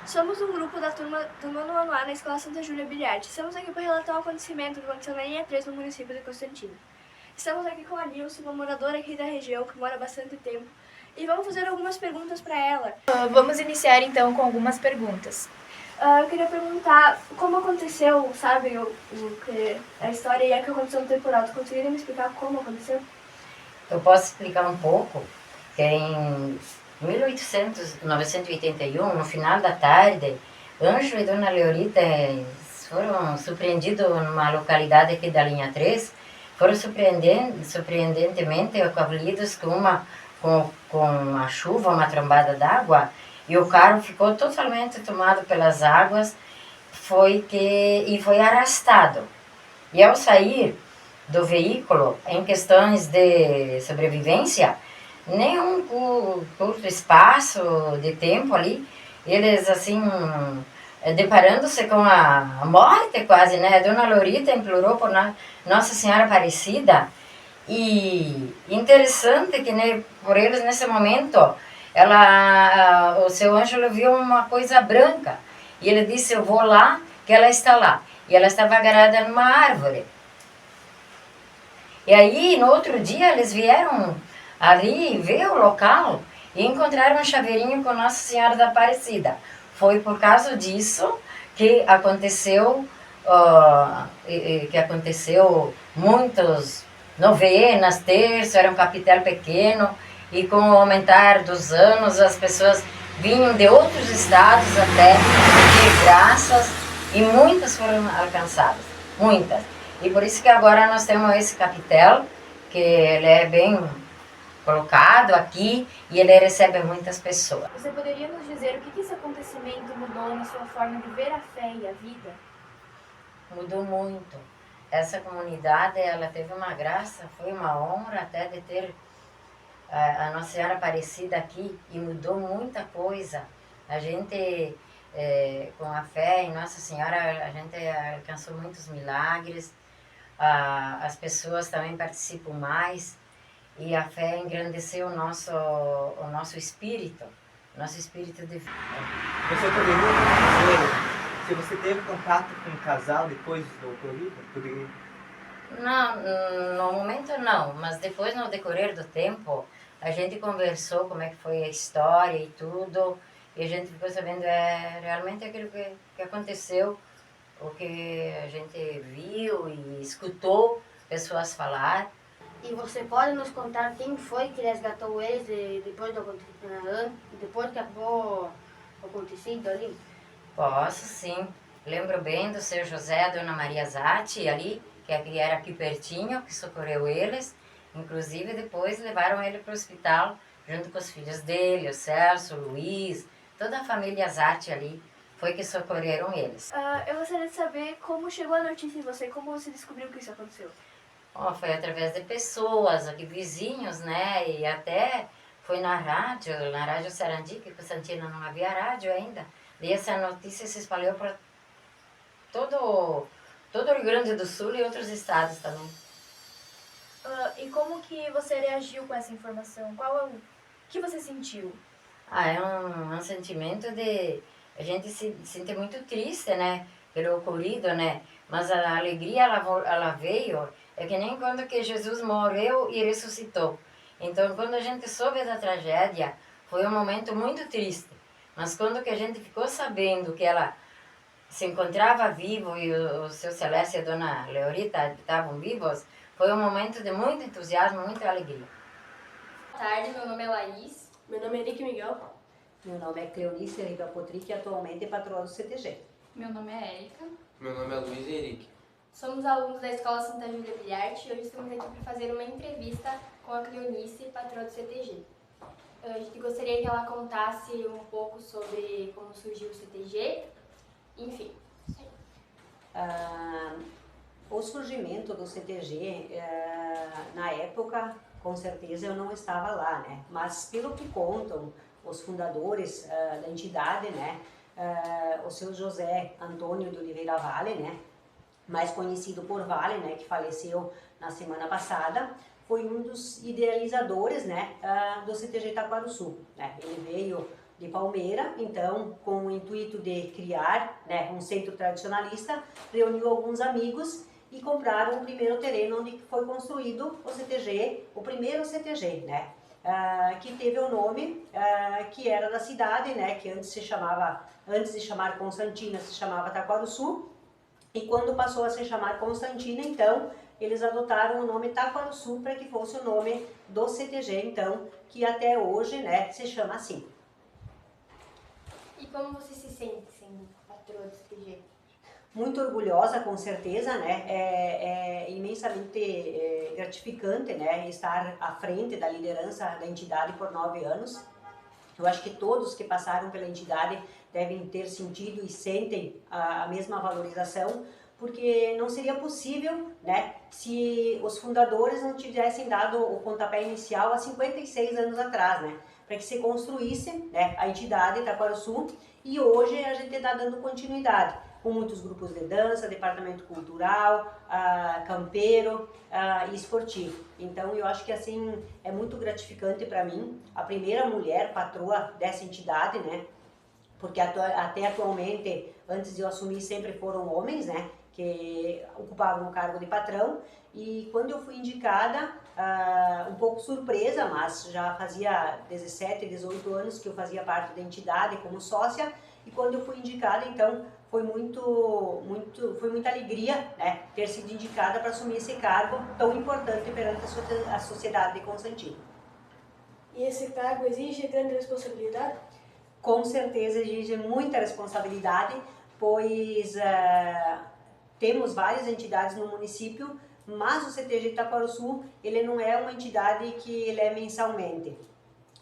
Somos um grupo da turma do nono ano A na Escola Santa Júlia Bilharte. Estamos aqui para relatar um acontecimento que aconteceu na linha 3 no município de Constantino. Estamos aqui com a Nilce, uma moradora aqui da região que mora há bastante tempo, e vamos fazer algumas perguntas para ela. Vamos iniciar então com algumas perguntas. Eu queria perguntar como aconteceu, sabe, a história e a que aconteceu no temporal. Tu conseguiria me explicar como aconteceu? Eu posso explicar um pouco, que em 1981, no final da tarde, Ângelo e Dona Leorita foram surpreendidos numa localidade aqui da linha 3, foram surpreendentemente acolhidos com uma chuva, uma trombada d'água, e o carro ficou totalmente tomado pelas águas, foi arrastado. E ao sair do veículo, em questões de sobrevivência, nenhum curto espaço de tempo ali, eles assim, deparando-se com a morte quase, né? A Dona Lorita implorou por Nossa Senhora Aparecida, e interessante que, né, por eles nesse momento, o seu Ângelo viu uma coisa branca, e ele disse, eu vou lá, que ela está lá. E ela estava agarrada numa árvore. E aí, no outro dia, eles vieram ali ver o local e encontraram um chaveirinho com Nossa Senhora da Aparecida. Foi por causa disso que aconteceu, muitos novenas, terço, era um capitel pequeno, e com o aumentar dos anos, as pessoas vinham de outros estados até de graças, e muitas foram alcançadas, muitas. E por isso que agora nós temos esse capitel, que ele é bem colocado aqui e ele recebe muitas pessoas. Você poderia nos dizer o que esse acontecimento mudou na sua forma de ver a fé e a vida? Mudou muito. Essa comunidade, ela teve uma graça, foi uma honra até de ter a Nossa Senhora Aparecida aqui, e mudou muita coisa. A gente, com a fé em Nossa Senhora, a gente alcançou muitos milagres, as pessoas também participam mais, e a fé engrandeceu o nosso espírito de vida. Você poderia dizer se você teve contato com um casal depois do ocorrido? Poderia? Não, no momento não, mas depois, no decorrer do tempo, a gente conversou como é que foi a história e tudo, e a gente ficou sabendo realmente aquilo que aconteceu, o que a gente viu e escutou pessoas falar. E você pode nos contar quem foi que resgatou eles depois que acabou acontecido ali? Posso, sim. Lembro bem do seu José, a Dona Maria Zatti, ali, que era aqui pertinho, que socorreu eles. Inclusive, depois levaram ele para o hospital, junto com os filhos dele, o Celso, o Luiz, toda a família Zatti ali, foi que socorreram eles. Eu gostaria de saber como chegou a notícia em você, como você descobriu que isso aconteceu. Foi através de pessoas, aqui vizinhos, né? E até foi na Rádio Sarandi, que em Santina não havia rádio ainda. E essa notícia se espalhou para todo o Rio Grande do Sul e outros estados também. E como que você reagiu com essa informação? O que você sentiu? É um sentimento de... A gente se sente muito triste, né? Pelo ocorrido, né? Mas a alegria, ela veio... É que nem quando que Jesus morreu e ressuscitou. Então, quando a gente soube da tragédia, foi um momento muito triste. Mas quando que a gente ficou sabendo que ela se encontrava vivo e o seu Celeste e a Dona Leorita estavam vivos, foi um momento de muito entusiasmo, muita alegria. Boa tarde, meu nome é Laís. Meu nome é Henrique Miguel. Meu nome é Cleonice Riva Potri, atualmente é patroa do CTG. Meu nome é Érica. Meu nome é Luiz Henrique. Somos alunos da Escola Santa Júlia Bilharte e hoje estamos aqui para fazer uma entrevista com a Cleonice, patroa do CTG. A gente gostaria que ela contasse um pouco sobre como surgiu o CTG, enfim. O surgimento do CTG, na época, com certeza eu não estava lá, né? Mas pelo que contam os fundadores da entidade, né? O seu José Antônio de Oliveira Vale, né? Mais conhecido por Vale, né? Que faleceu na semana passada, foi um dos idealizadores, né? Do CTG Itaquaruçu, né? Ele veio de Palmeira. Então, com o intuito de criar, né, um centro tradicionalista, reuniu alguns amigos e compraram o primeiro terreno onde foi construído o CTG, o primeiro CTG, né? Que teve o nome que era da cidade, né? Que antes de chamar Constantina, se chamava Taquarussu. E quando passou a se chamar Constantina, então, eles adotaram o nome Taquarussu para que fosse o nome do CTG, então, que até hoje, né, se chama assim. E como você se sente sendo patroa do CTG? Muito orgulhosa, com certeza, né? É imensamente gratificante, né? Estar à frente da liderança da entidade por 9 anos. Eu acho que todos que passaram pela entidade devem ter sentido e sentem a mesma valorização, porque não seria possível, né, se os fundadores não tivessem dado o pontapé inicial há 56 anos atrás, né, para que se construísse, né, a entidade Taquarussu, e hoje a gente está dando continuidade, com muitos grupos de dança, departamento cultural, campeiro e esportivo. Então eu acho que assim é muito gratificante para mim, a primeira mulher patroa dessa entidade, né? Porque até atualmente, antes de eu assumir, sempre foram homens, né? Que ocupavam o cargo de patrão. E quando eu fui indicada, um pouco surpresa, mas já fazia 17, 18 anos que eu fazia parte da entidade como sócia. E quando eu fui indicada, então, foi muita alegria, né, ter sido indicada para assumir esse cargo tão importante perante a sociedade de Constantino. E esse cargo exige grande responsabilidade? Com certeza exige muita responsabilidade, pois temos várias entidades no município, mas o CTG Taquarussu, ele não é uma entidade que ele é mensalmente.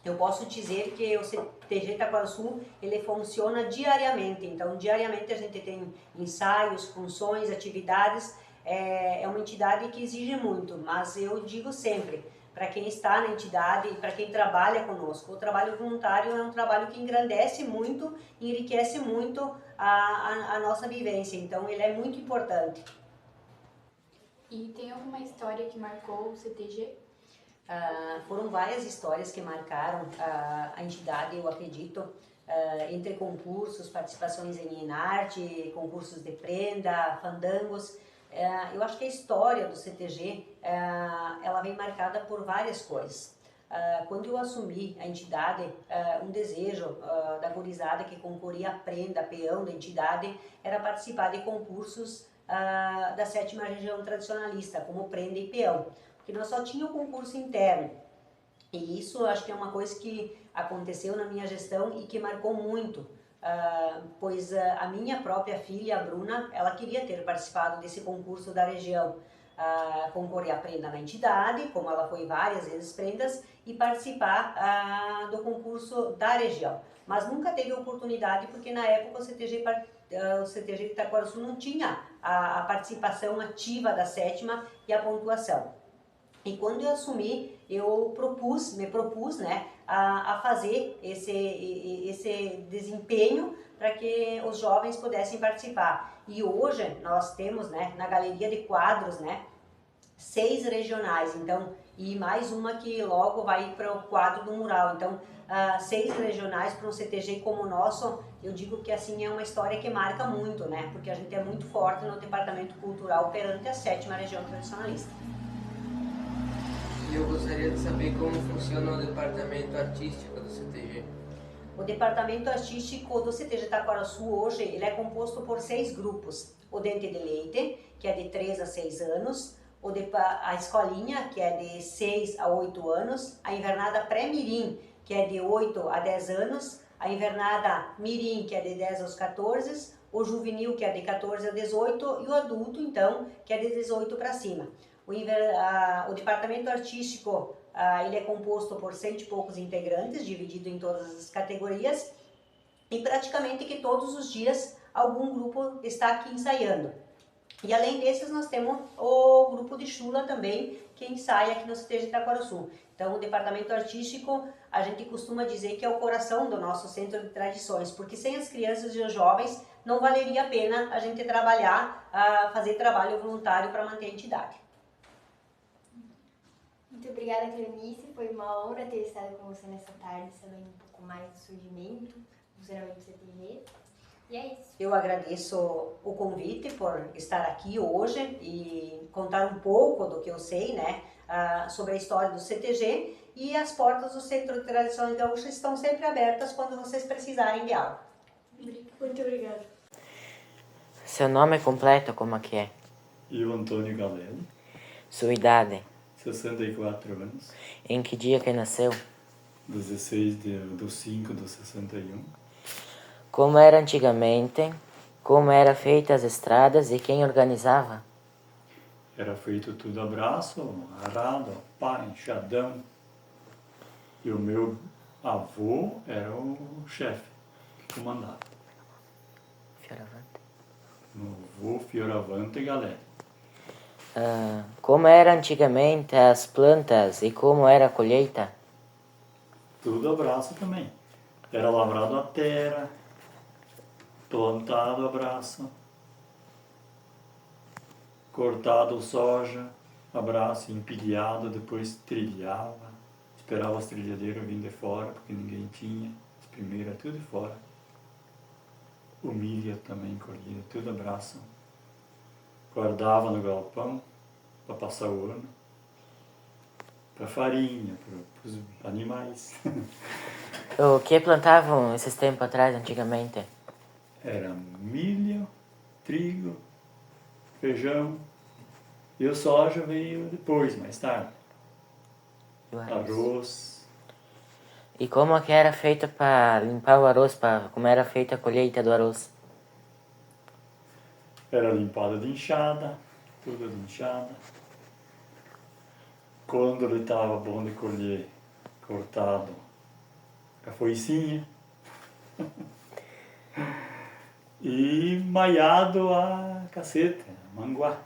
Eu posso dizer que o CTG Taquarussu, ele funciona diariamente, então diariamente a gente tem ensaios, funções, atividades, é uma entidade que exige muito, mas eu digo sempre, para quem está na entidade e para quem trabalha conosco, o trabalho voluntário é um trabalho que engrandece muito, enriquece muito a nossa vivência, então ele é muito importante. E tem alguma história que marcou o CTG? Foram várias histórias que marcaram a entidade, eu acredito, entre concursos, participações em arte, concursos de prenda, fandangos. Eu acho que a história do CTG, ela vem marcada por várias coisas. Quando eu assumi a entidade, um desejo da gurizada que concorria a prenda, peão da entidade, era participar de concursos da 7ª região tradicionalista, como prenda e peão. Porque nós só tínhamos o concurso interno. E isso acho que é uma coisa que aconteceu na minha gestão e que marcou muito, pois a minha própria filha, a Bruna, ela queria ter participado desse concurso da região, concorrer a prenda na entidade, como ela foi várias vezes prendas, e participar do concurso da região. Mas nunca teve oportunidade, porque na época o CTG de Taquarussu não tinha a participação ativa da 7ª e a pontuação. E quando eu assumi, eu me propus, né, a fazer esse desempenho para que os jovens pudessem participar. E hoje nós temos, né, na galeria de quadros, né, 6 regionais, então, e mais uma que logo vai para o quadro do mural. Então, 6 regionais para um CTG como o nosso, eu digo que assim é uma história que marca muito, né, porque a gente é muito forte no departamento cultural perante a 7ª região tradicionalista. E eu gostaria de saber como funciona o departamento artístico do CTG. O departamento artístico do CTG Taquarussu hoje ele é composto por 6 grupos. O Dente de Leite, que é de 3 a 6 anos, a Escolinha, que é de 6 a 8 anos, a Invernada Pré-Mirim, que é de 8 a 10 anos, a Invernada Mirim, que é de 10 aos 14, o Juvenil, que é de 14 a 18, e o Adulto, então, que é de 18 para cima. O departamento artístico ele é composto por 100 e poucos integrantes, dividido em todas as categorias, e praticamente que todos os dias algum grupo está aqui ensaiando. E além desses, nós temos o grupo de chula também, que ensaia aqui no CTG Taquarussu. Então, o departamento artístico, a gente costuma dizer que é o coração do nosso centro de tradições, porque sem as crianças e os jovens, não valeria a pena a gente trabalhar, fazer trabalho voluntário para manter a entidade. Muito obrigada, Cleonice. Foi uma honra ter estado com você nessa tarde, sabendo um pouco mais do surgimento, do funcionamento do CTG. E é isso. Eu agradeço o convite por estar aqui hoje e contar um pouco do que eu sei, né, sobre a história do CTG, e as portas do Centro de Tradições Gaúchas estão sempre abertas quando vocês precisarem de algo. Muito obrigada. Seu nome completo como é que é? Eu, Antônio Galelli, Sua idade? 64 anos, Em que dia que nasceu? 16/5/61. Como era antigamente? Como era feita as estradas e quem organizava? Era feito tudo a braço, arado, pá, enxadão. E o meu avô era o chefe que comandava. Fioravante. Meu avô Fioravante Galelli. Como era antigamente as plantas e como era a colheita? Tudo a braço também. Era lavrado a terra, plantado a braço, cortado soja, a braço, empilhado, depois trilhava. Esperava as trilhadeiras virem de fora, porque ninguém tinha. As primeiras tudo de fora. O milho também colhia, tudo a braço. Guardava no galpão para passar o ano. Para farinha, para os animais. O que plantavam esses tempos atrás, antigamente? Era milho, trigo, feijão. E o soja veio depois, mais tarde. Arroz. E como é que era feito para limpar o arroz, como era feita a colheita do arroz? Era limpada de enxada, tudo de enxada. Quando ele estava bom de colher, cortado a foicinha. E maiado a cacete, a manguá.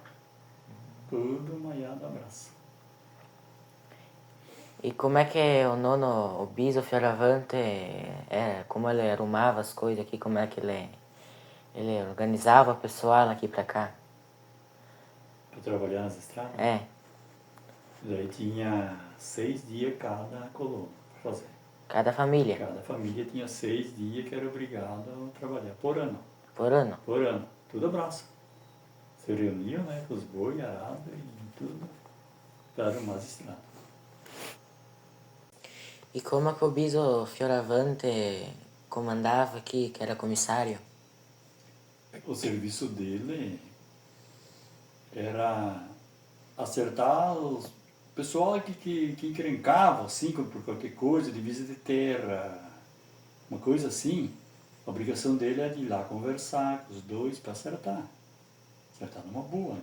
Tudo maiado a braço. E como é que o nono, o Biso Fioravante, como ele arrumava as coisas aqui, como é que ele organizava o pessoal aqui pra cá? Para trabalhar nas estradas? É. Daí tinha 6 dias cada colono para fazer. Cada família? Cada família tinha 6 dias que era obrigado a trabalhar por ano. Por ano? Por ano. Tudo a braço. Se reuniam, né, com os boi, arado e tudo. Para arrumar as estradas. E como é que o Biso Fioravante comandava aqui, que era comissário? O serviço dele era acertar os pessoal que encrencava, assim, por qualquer coisa, divisa de terra, uma coisa assim. A obrigação dele é de ir lá conversar com os dois para acertar. Acertar numa boa.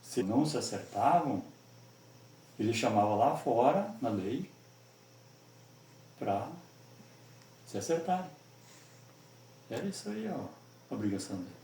Se não se acertavam, ele chamava lá fora, na lei, para se acertarem. Era isso aí a obrigação dele.